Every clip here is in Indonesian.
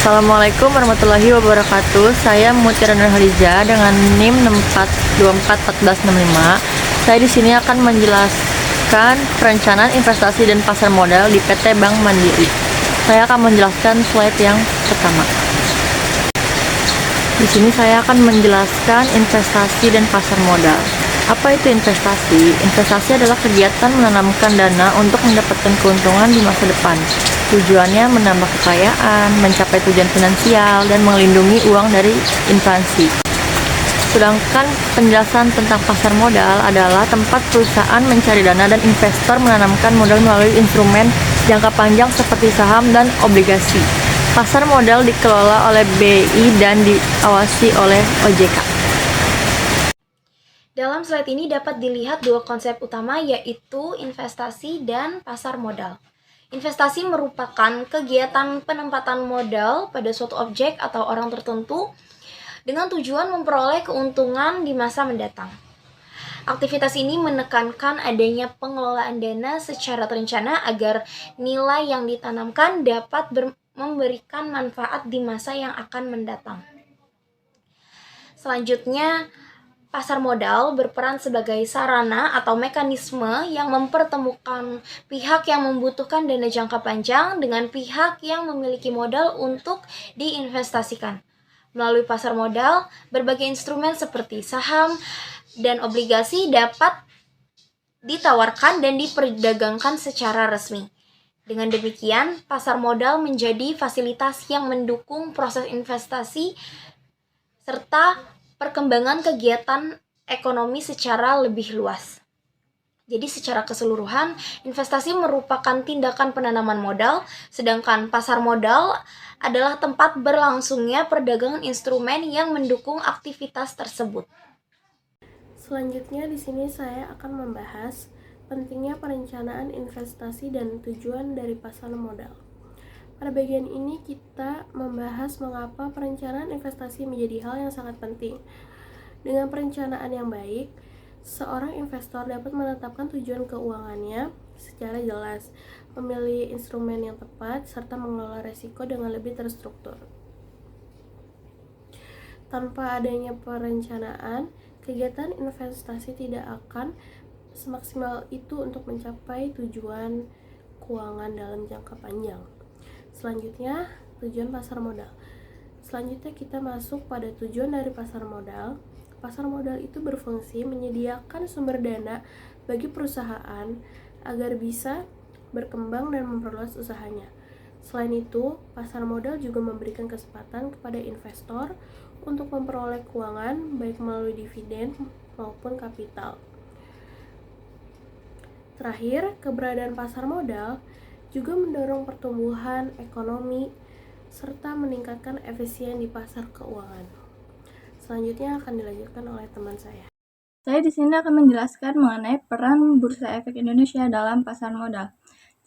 Assalamualaikum warahmatullahi wabarakatuh. Saya Mutiara Nurhaliza dengan NIM 64241465. Saya di sini akan menjelaskan perencanaan investasi dan pasar modal di PT Bank Mandiri. Saya akan menjelaskan slide yang pertama. Di sini saya akan menjelaskan investasi dan pasar modal. Apa itu investasi? Investasi adalah kegiatan menanamkan dana untuk mendapatkan keuntungan di masa depan. Tujuannya menambah kekayaan, mencapai tujuan finansial, dan melindungi uang dari inflasi. Sedangkan penjelasan tentang pasar modal adalah tempat perusahaan mencari dana dan investor menanamkan modal melalui instrumen jangka panjang seperti saham dan obligasi. Pasar modal dikelola oleh BI dan diawasi oleh OJK. Dalam slide ini dapat dilihat dua konsep utama, yaitu investasi dan pasar modal. Investasi merupakan kegiatan penempatan modal pada suatu objek atau orang tertentu dengan tujuan memperoleh keuntungan di masa mendatang. Aktivitas ini menekankan adanya pengelolaan dana secara terencana agar nilai yang ditanamkan dapat memberikan manfaat di masa yang akan mendatang. Selanjutnya, pasar modal berperan sebagai sarana atau mekanisme yang mempertemukan pihak yang membutuhkan dana jangka panjang dengan pihak yang memiliki modal untuk diinvestasikan. Melalui pasar modal, berbagai instrumen seperti saham dan obligasi dapat ditawarkan dan diperdagangkan secara resmi. Dengan demikian, pasar modal menjadi fasilitas yang mendukung proses investasi serta perkembangan kegiatan ekonomi secara lebih luas. Jadi secara keseluruhan, investasi merupakan tindakan penanaman modal, sedangkan pasar modal adalah tempat berlangsungnya perdagangan instrumen yang mendukung aktivitas tersebut. Selanjutnya di sini saya akan membahas pentingnya perencanaan investasi dan tujuan dari pasar modal. Pada bagian ini kita membahas mengapa perencanaan investasi menjadi hal yang sangat penting. Dengan perencanaan yang baik, seorang investor dapat menetapkan tujuan keuangannya secara jelas, memilih instrumen yang tepat, serta mengelola risiko dengan lebih terstruktur. Tanpa adanya perencanaan, kegiatan investasi tidak akan semaksimal itu untuk mencapai tujuan keuangan dalam jangka panjang. Selanjutnya, tujuan pasar modal. Selanjutnya kita masuk pada tujuan dari pasar modal. Pasar modal itu berfungsi menyediakan sumber dana bagi perusahaan agar bisa berkembang dan memperluas usahanya. Selain itu, pasar modal juga memberikan kesempatan kepada investor untuk memperoleh keuangan baik melalui dividen maupun kapital. Terakhir, keberadaan pasar modal juga mendorong pertumbuhan ekonomi serta meningkatkan efisien di pasar keuangan. Selanjutnya akan dilanjutkan oleh teman saya. Saya di sini akan menjelaskan mengenai peran Bursa Efek Indonesia dalam pasar modal.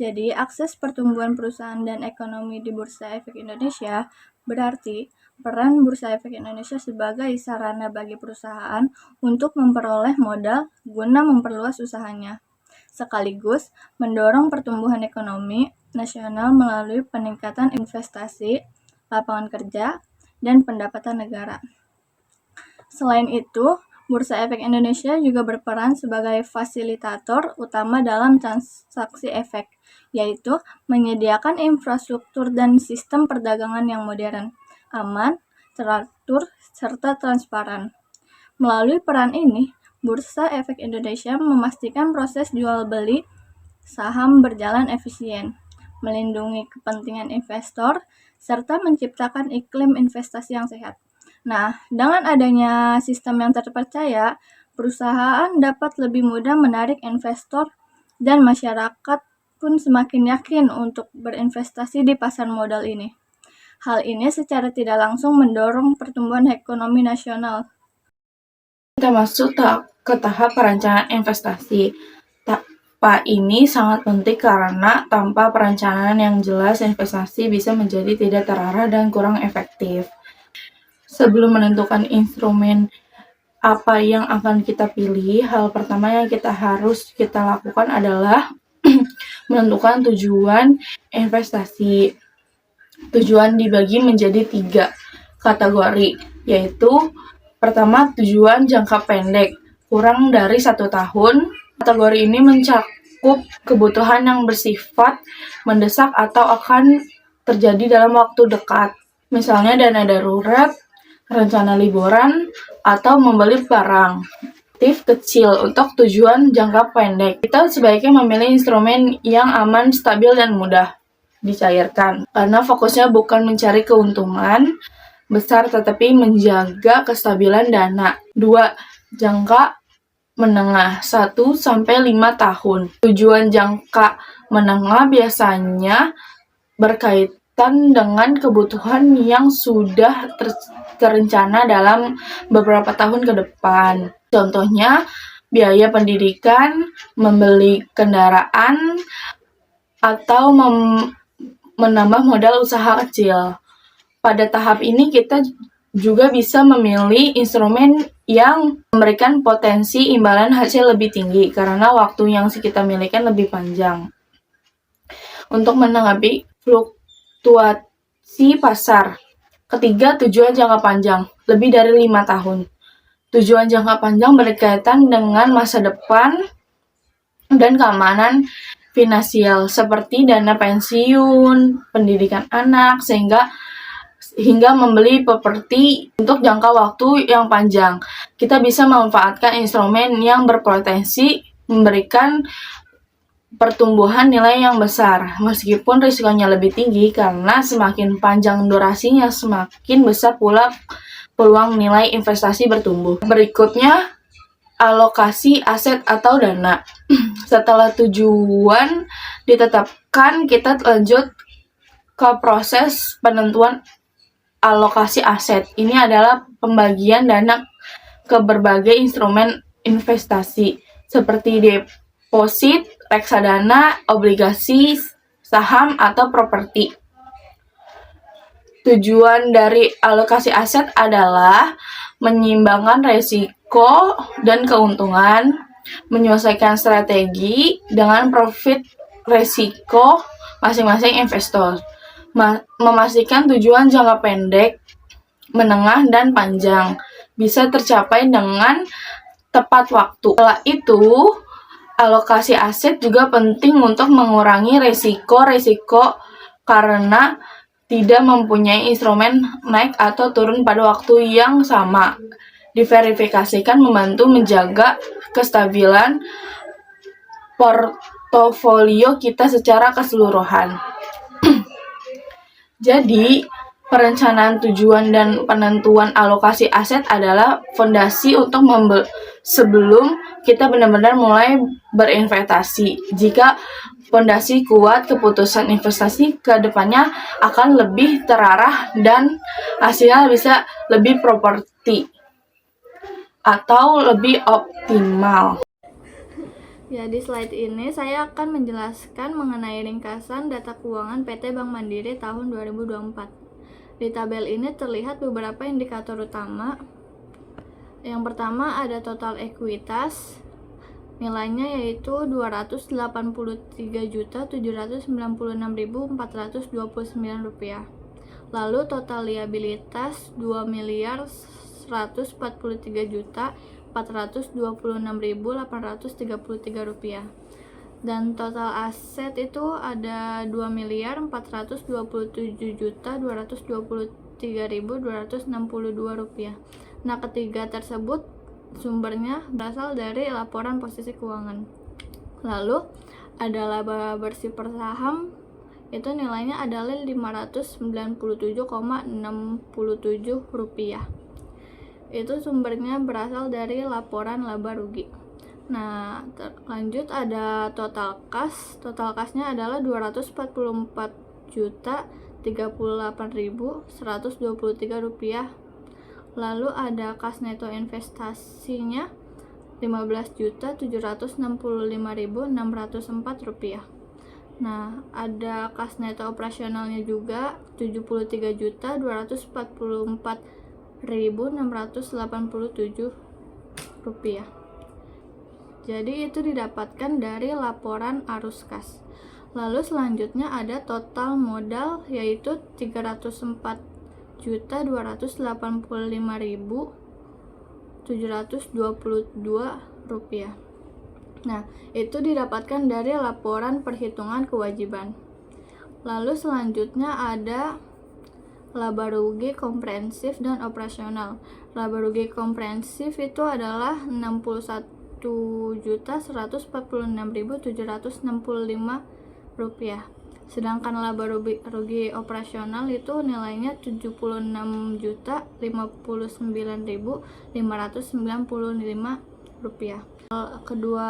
Jadi, akses pertumbuhan perusahaan dan ekonomi di Bursa Efek Indonesia berarti peran Bursa Efek Indonesia sebagai sarana bagi perusahaan untuk memperoleh modal guna memperluas usahanya, sekaligus mendorong pertumbuhan ekonomi nasional melalui peningkatan investasi, lapangan kerja, dan pendapatan negara. Selain itu, Bursa Efek Indonesia juga berperan sebagai fasilitator utama dalam transaksi efek, yaitu menyediakan infrastruktur dan sistem perdagangan yang modern, aman, teratur, serta transparan. Melalui peran ini, Bursa Efek Indonesia memastikan proses jual beli saham berjalan efisien, melindungi kepentingan investor, serta menciptakan iklim investasi yang sehat. Nah, dengan adanya sistem yang terpercaya, perusahaan dapat lebih mudah menarik investor dan masyarakat pun semakin yakin untuk berinvestasi di pasar modal ini. Hal ini secara tidak langsung mendorong pertumbuhan ekonomi nasional. Kita masuk ke tahap perencanaan investasi. Tahap ini sangat penting karena tanpa perencanaan yang jelas, investasi bisa menjadi tidak terarah dan kurang efektif. Sebelum menentukan instrumen apa yang akan kita pilih, hal pertama yang harus kita lakukan adalah menentukan tujuan investasi. Tujuan dibagi menjadi 3 kategori, yaitu pertama tujuan jangka pendek, kurang dari 1 tahun. Kategori ini mencakup kebutuhan yang bersifat mendesak atau akan terjadi dalam waktu dekat. Misalnya dana darurat, rencana liburan, atau membeli barang. Kecil untuk tujuan jangka pendek. Kita sebaiknya memilih instrumen yang aman, stabil, dan mudah dicairkan. Karena fokusnya bukan mencari keuntungan besar, tetapi menjaga kestabilan dana. 2. Jangka menengah 1-5 tahun. Tujuan jangka menengah biasanya berkaitan dengan kebutuhan yang sudah terencana dalam beberapa tahun ke depan. Contohnya, biaya pendidikan, membeli kendaraan, atau menambah modal usaha kecil. Pada tahap ini kita juga bisa memilih instrumen yang memberikan potensi imbalan hasil lebih tinggi karena waktu yang kita miliki lebih panjang. Untuk menanggapi fluktuasi pasar. Ketiga, tujuan jangka panjang, lebih dari 5 tahun. Tujuan jangka panjang berkaitan dengan masa depan dan keamanan finansial seperti dana pensiun, pendidikan anak, hingga membeli properti untuk jangka waktu yang panjang. Kita bisa memanfaatkan instrumen yang berpotensi memberikan pertumbuhan nilai yang besar, meskipun risikonya lebih tinggi karena semakin panjang durasinya, semakin besar pula peluang nilai investasi bertumbuh. Berikutnya, alokasi aset atau dana. Setelah tujuan ditetapkan, kita lanjut ke proses penentuan alokasi aset. Ini adalah pembagian dana ke berbagai instrumen investasi seperti deposit, reksadana, obligasi, saham, atau properti. Tujuan dari alokasi aset adalah menyeimbangkan risiko dan keuntungan, menyesuaikan strategi dengan profit risiko masing-masing investor, memastikan tujuan jangka pendek, menengah, dan panjang bisa tercapai dengan tepat waktu. Setelah itu, alokasi aset juga penting untuk mengurangi risiko karena tidak mempunyai instrumen naik atau turun pada waktu yang sama. Diverifikasikan membantu menjaga kestabilan portofolio kita secara keseluruhan. Jadi, perencanaan tujuan dan penentuan alokasi aset adalah fondasi untuk sebelum kita benar-benar mulai berinvestasi. Jika fondasi kuat, keputusan investasi ke depannya akan lebih terarah dan hasilnya bisa lebih properti atau lebih optimal. Ya, di slide ini saya akan menjelaskan mengenai ringkasan data keuangan PT Bank Mandiri tahun 2024. Di tabel ini terlihat beberapa indikator utama. Yang pertama ada total ekuitas, nilainya yaitu Rp283.796.429. Lalu total liabilitas Rp2.143.426.833. Dan total aset itu ada Rp2.427.223.262. Nah, ketiga tersebut sumbernya berasal dari laporan posisi keuangan. Lalu ada laba bersih per saham, itu nilainya adalah Rp597,67. Itu sumbernya berasal dari laporan laba rugi. Nah, lanjut ada total kas. Total kasnya adalah Rp244.038.123. Lalu ada kas neto investasinya Rp15.765.604. Nah, ada kas neto operasionalnya juga Rp73.244.687. Jadi itu didapatkan dari laporan arus kas. Lalu selanjutnya ada total modal yaitu Rp304.285.722. Nah, itu didapatkan dari laporan perhitungan kewajiban. Lalu selanjutnya ada laba rugi komprehensif dan operasional. Laba rugi komprehensif itu adalah Rp61.146.765. Sedangkan laba rugi operasional itu nilainya Rp79.595. Kedua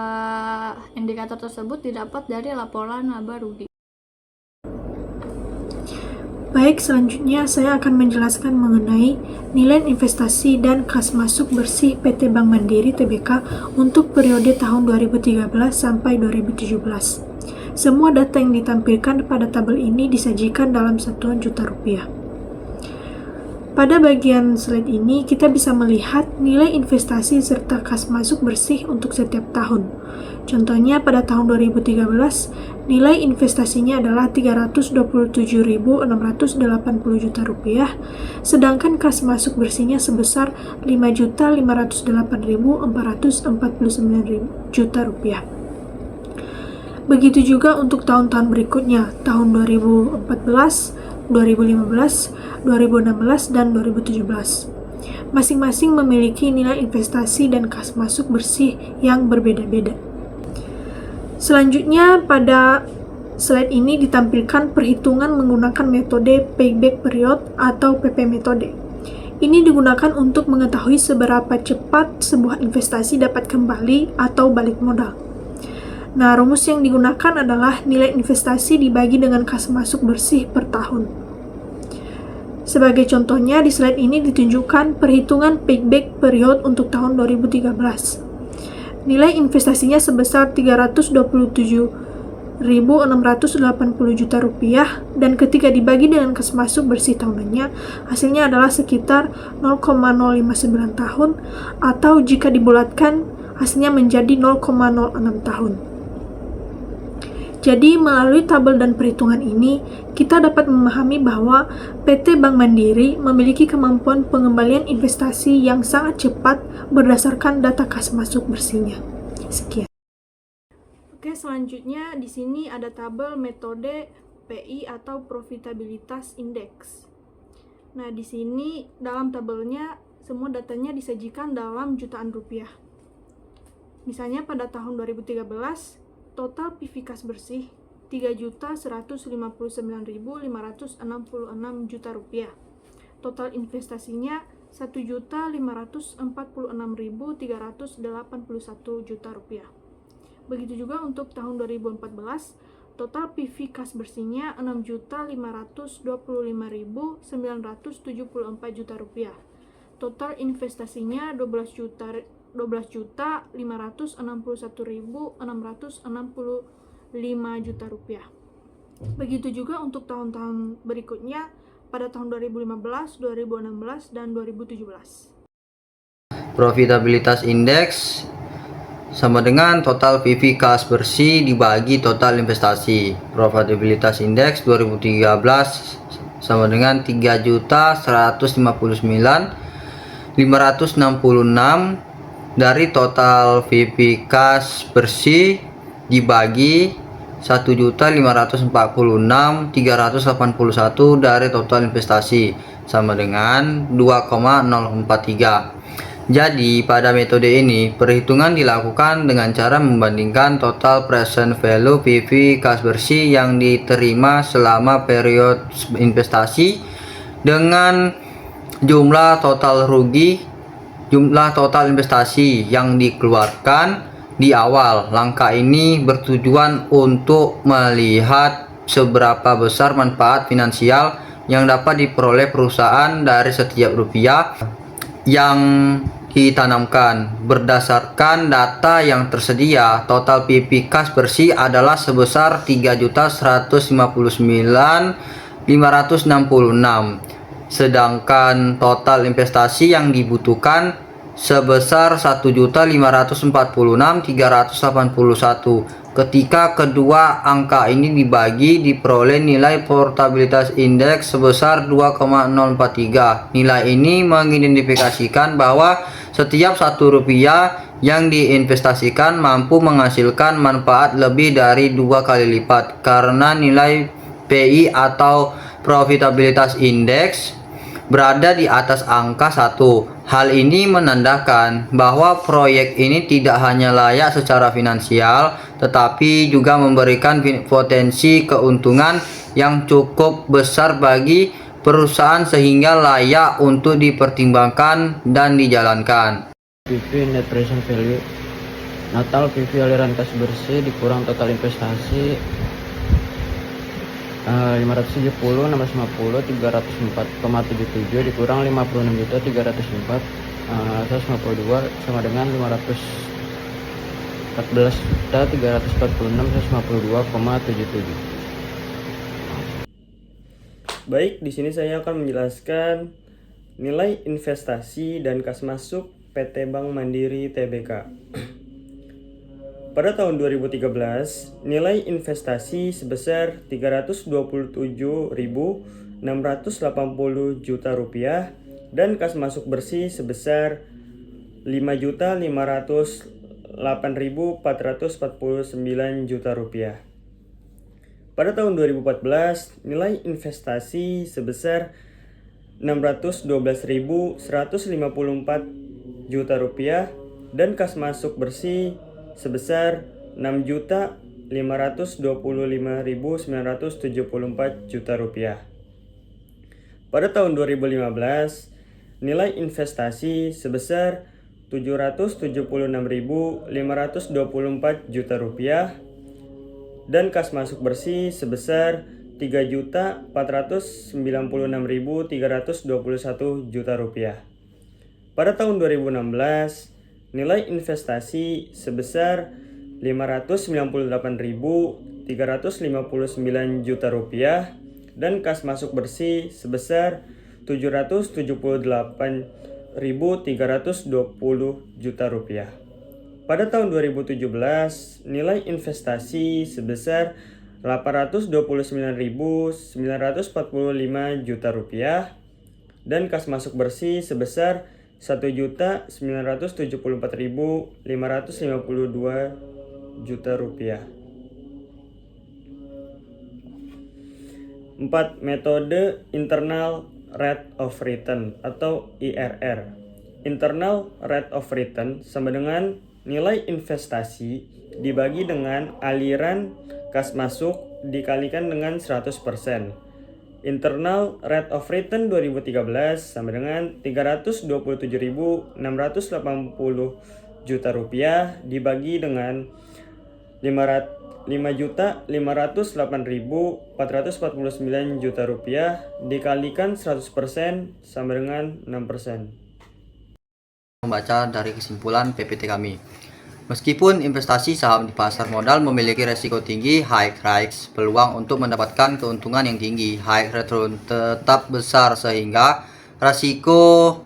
indikator tersebut didapat dari laporan laba rugi. Baik, selanjutnya saya akan menjelaskan mengenai nilai investasi dan kas masuk bersih PT Bank Mandiri Tbk untuk periode tahun 2013 sampai 2017. Semua data yang ditampilkan pada tabel ini disajikan dalam satuan juta rupiah. Pada bagian slide ini, kita bisa melihat nilai investasi serta kas masuk bersih untuk setiap tahun. Contohnya, pada tahun 2013, nilai investasinya adalah Rp327.680 juta rupiah, sedangkan kas masuk bersihnya sebesar Rp5.508.449 juta rupiah. Begitu juga untuk tahun-tahun berikutnya, tahun 2014, 2015, 2016, dan 2017. Masing-masing memiliki nilai investasi dan kas masuk bersih yang berbeda-beda. Selanjutnya, pada slide ini ditampilkan perhitungan menggunakan metode payback period atau PP metode. Ini digunakan untuk mengetahui seberapa cepat sebuah investasi dapat kembali atau balik modal. Nah, rumus yang digunakan adalah nilai investasi dibagi dengan kas masuk bersih per tahun. Sebagai contohnya, di slide ini ditunjukkan perhitungan payback period untuk tahun 2013. Nilai investasinya sebesar Rp327.680 juta rupiah, dan ketika dibagi dengan kas masuk bersih tahunannya, hasilnya adalah sekitar 0,059 tahun, atau jika dibulatkan, hasilnya menjadi 0,06 tahun. Jadi, melalui tabel dan perhitungan ini, kita dapat memahami bahwa PT Bank Mandiri memiliki kemampuan pengembalian investasi yang sangat cepat berdasarkan data kas masuk bersihnya. Sekian. Oke, selanjutnya di sini ada tabel metode PI atau Profitabilitas Index. Nah, di sini dalam tabelnya semua datanya disajikan dalam jutaan rupiah. Misalnya pada tahun 2013, total PV kas bersih Rp3.159.566 juta rupiah. Total investasinya Rp1.546.381 juta rupiah. Begitu juga untuk tahun 2014, total PV kas bersihnya Rp6.525.974 juta rupiah. Total investasinya Rp12.561.665 juta rupiah. Begitu juga untuk tahun-tahun berikutnya pada tahun 2015, 2016, dan 2017. Profitabilitas indeks sama dengan total PV kas bersih dibagi total investasi. Profitabilitas indeks 2013 sama dengan 3.159.566 dari total PV kas bersih dibagi 1.546.381 dari total investasi sama dengan 2,043. Jadi pada metode ini perhitungan dilakukan dengan cara membandingkan total present value PV kas bersih yang diterima selama periode investasi dengan jumlah total investasi yang dikeluarkan di awal. Langkah ini bertujuan untuk melihat seberapa besar manfaat finansial yang dapat diperoleh perusahaan dari setiap rupiah yang ditanamkan. Berdasarkan data yang tersedia, total PV kas bersih adalah sebesar 3.159.566, sedangkan total investasi yang dibutuhkan sebesar 1.546.381. Ketika kedua angka ini dibagi, diperoleh nilai portabilitas indeks sebesar 2,043. Nilai ini mengidentifikasikan bahwa setiap Rp1 yang diinvestasikan mampu menghasilkan manfaat lebih dari 2 kali lipat karena nilai PI atau profitabilitas indeks berada di atas angka 1. Hal ini menandakan bahwa proyek ini tidak hanya layak secara finansial, tetapi juga memberikan potensi keuntungan yang cukup besar bagi perusahaan sehingga layak untuk dipertimbangkan dan dijalankan. PV net present value Natal PV aliran kas bersih dikurang total investasi 570, 650, 304,77 dikurang 56.304, 152 sama dengan 514.346, 152,77. Baik, di sini saya akan menjelaskan nilai investasi dan kas masuk PT Bank Mandiri Tbk. Pada tahun 2013, nilai investasi sebesar Rp327.680 juta dan kas masuk bersih sebesar Rp5.508.449 juta. Pada tahun 2014, nilai investasi sebesar Rp612.154 juta dan kas masuk bersih sebesar Rp6.525.974 juta. Pada tahun 2015, nilai investasi sebesar Rp776.524 juta dan kas masuk bersih sebesar Rp3.496.321 juta. Pada tahun 2016, nilai investasi sebesar Rp598.359 juta dan kas masuk bersih sebesar Rp778.320 juta. Pada tahun 2017, nilai investasi sebesar Rp829.945 juta dan kas masuk bersih sebesar Rp1.974.552 juta. 4. Metode Internal Rate of Return atau IRR. Internal Rate of Return sama dengan nilai investasi dibagi dengan aliran kas masuk dikalikan dengan 100%. Internal Rate of Return 2013 sama dengan Rp327.680 juta dibagi dengan 5.508.449 juta dikalikan 100% sama dengan 6%. Membaca dari kesimpulan PPT kami. Meskipun investasi saham di pasar modal memiliki resiko tinggi, high risk, peluang untuk mendapatkan keuntungan yang tinggi, high return tetap besar sehingga resiko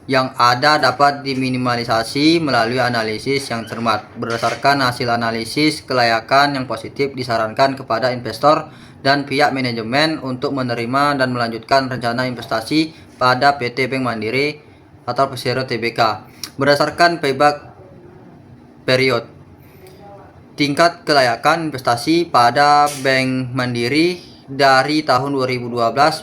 yang ada dapat diminimalisasi melalui analisis yang cermat. Berdasarkan hasil analisis kelayakan yang positif disarankan kepada investor dan pihak manajemen untuk menerima dan melanjutkan rencana investasi pada PT Bank Mandiri atau Persero Tbk. Berdasarkan payback period, tingkat kelayakan investasi pada Bank Mandiri dari tahun 2012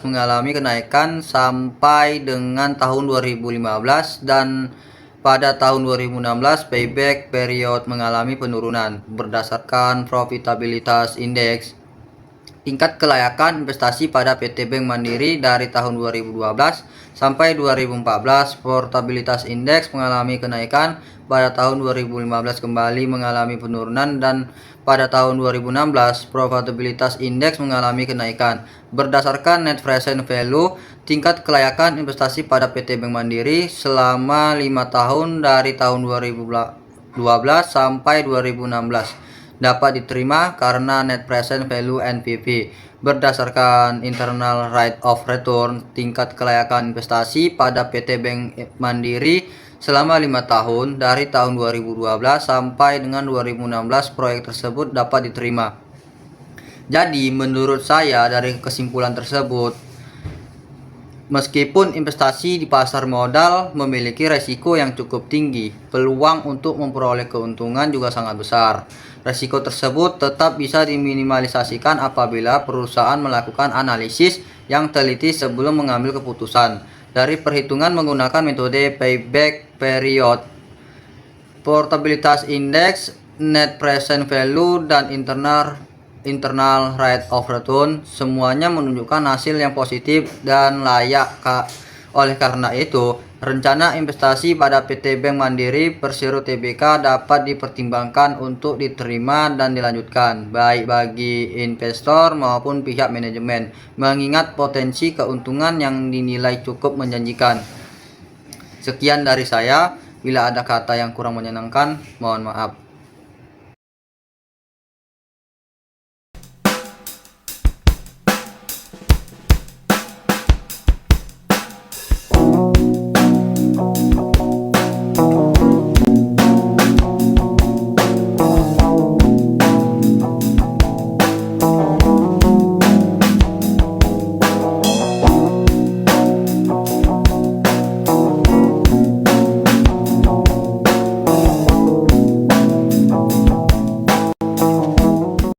mengalami kenaikan sampai dengan tahun 2015 dan pada tahun 2016 payback period mengalami penurunan. Berdasarkan profitabilitas indeks, tingkat kelayakan investasi pada PT Bank Mandiri dari tahun 2012 sampai 2014 portabilitas indeks mengalami kenaikan, pada tahun 2015 kembali mengalami penurunan dan pada tahun 2016 profitabilitas indeks mengalami kenaikan. Berdasarkan net present value, tingkat kelayakan investasi pada PT Bank Mandiri selama 5 tahun dari tahun 2012 sampai 2016 dapat diterima karena net present value NPV. Berdasarkan internal rate of return, tingkat kelayakan investasi pada PT Bank Mandiri selama 5 tahun dari tahun 2012 sampai dengan 2016 proyek tersebut dapat diterima. Jadi menurut saya dari kesimpulan tersebut, meskipun investasi di pasar modal memiliki resiko yang cukup tinggi, peluang untuk memperoleh keuntungan juga sangat besar. Resiko tersebut tetap bisa diminimalisasikan apabila perusahaan melakukan analisis yang teliti sebelum mengambil keputusan. Dari perhitungan menggunakan metode payback period, portabilitas indeks, net present value, dan internal rate of return, semuanya menunjukkan hasil yang positif dan layak. Oleh karena itu, rencana investasi pada PT Bank Mandiri Persero Tbk dapat dipertimbangkan untuk diterima dan dilanjutkan, baik bagi investor maupun pihak manajemen, mengingat potensi keuntungan yang dinilai cukup menjanjikan. Sekian dari saya. Bila ada kata yang kurang menyenangkan, mohon maaf.